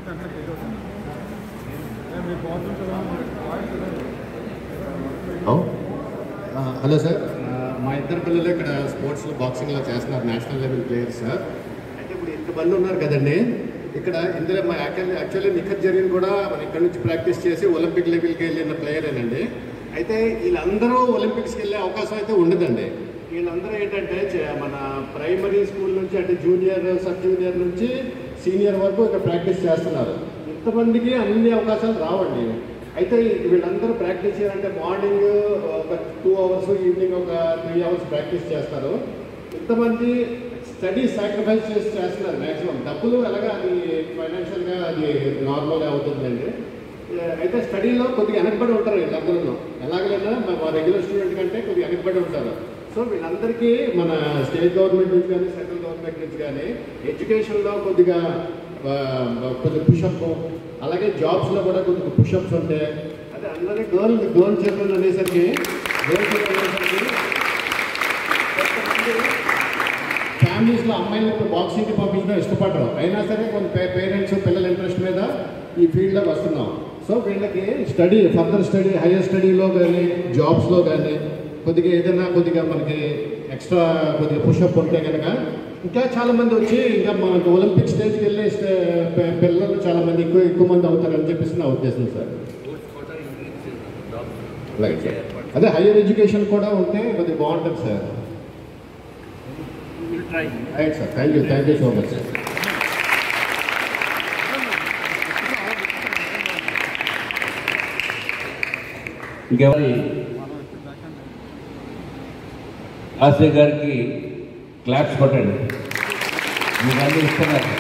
Hello sir, మా ఇద్దరు పిల్లలు ఇక్కడ స్పోర్ట్స్లో బాక్సింగ్లో చేస్తున్నారు, నేషనల్ లెవెల్ ప్లేయర్స్ సార్. అయితే ఇప్పుడు ఇంతమంది ఉన్నారు కదండి ఇక్కడ. ఇందులో మా యాక్చువల్లీ నిఖత్ జరీన్ కూడా మన ఇక్కడ నుంచి ప్రాక్టీస్ చేసి ఒలింపిక్ లెవెల్కి వెళ్ళిన ప్లేయరేనండి. అయితే వీళ్ళందరూ ఒలింపిక్స్కి వెళ్ళే అవకాశం అయితే ఉండదండి. వీళ్ళందరూ ఏంటంటే మన ప్రైమరీ స్కూల్ నుంచి అంటే జూనియర్, సబ్ జూనియర్ నుంచి సీనియర్ వరకు ఇక్కడ ప్రాక్టీస్ చేస్తున్నారు. ఇంతమందికి అన్ని అవకాశాలు రావండి. అయితే వీళ్ళందరూ ప్రాక్టీస్ చేయాలంటే మార్నింగ్ ఒక 2 hours, ఈవినింగ్ ఒక 3 hours ప్రాక్టీస్ చేస్తారు. ఇంతమంది స్టడీ సాక్రిఫైస్ చేసి చేస్తున్నారు. మ్యాక్సిమం డబ్బులు ఎలాగా అది ఫైనాన్షియల్గా అది నార్మల్గా అవుతుందండి. అయితే స్టడీలో కొద్దిగా వెనకబడి ఉంటారు వీళ్ళందరూ. ఎలాగైనా మా రెగ్యులర్ స్టూడెంట్ కంటే కొద్దిగా వెనకబడి ఉంటారు. సో వీళ్ళందరికీ మన స్టేట్ గవర్నమెంట్ నుంచి కానీ సెంట్రల్ గవర్నమెంట్ నుంచి కానీ ఎడ్యుకేషన్లో కొద్దిగా పుషప్, అలాగే జాబ్స్లో కూడా కొద్దిగా పుషప్స్ ఉంటాయి. అదే అందరి గర్ల్ చిల్డ్రన్ అనేసరికి ఫ్యామిలీస్లో అమ్మాయిలు ఇప్పుడు బాక్సింగ్కి పంపించడం ఇష్టపడరు. అయినా సరే కొన్ని పేరెంట్స్ పిల్లల ఇంట్రెస్ట్ మీద ఈ ఫీల్డ్లోకి వస్తున్నాం. సో వీళ్ళకి స్టడీ, ఫర్దర్ స్టడీ, హైయర్ స్టడీలో కానీ జాబ్స్లో కానీ కొద్దిగా ఏదైనా కొద్దిగా మనకి ఎక్స్ట్రా కొద్దిగా పుషప్ ఉంటే కనుక ఇంకా చాలామంది వచ్చి ఇంకా మనకు ఒలింపిక్ స్టేజ్కి వెళ్ళే పిల్లలు చాలామంది ఎక్కువ మంది అవుతారని చెప్పేసి నా ఉద్దేశం సార్. Right sir. అదే హైయర్ ఎడ్యుకేషన్ కూడా ఉంటే కొద్దిగా బాగుంటుంది sir. Right sir, thank you so much sir. ఇంకెవరి ఆశ్రయ్ గారికి క్లాప్స్ కొట్టండి, మీకు అన్నీ ఇస్తున్నారు.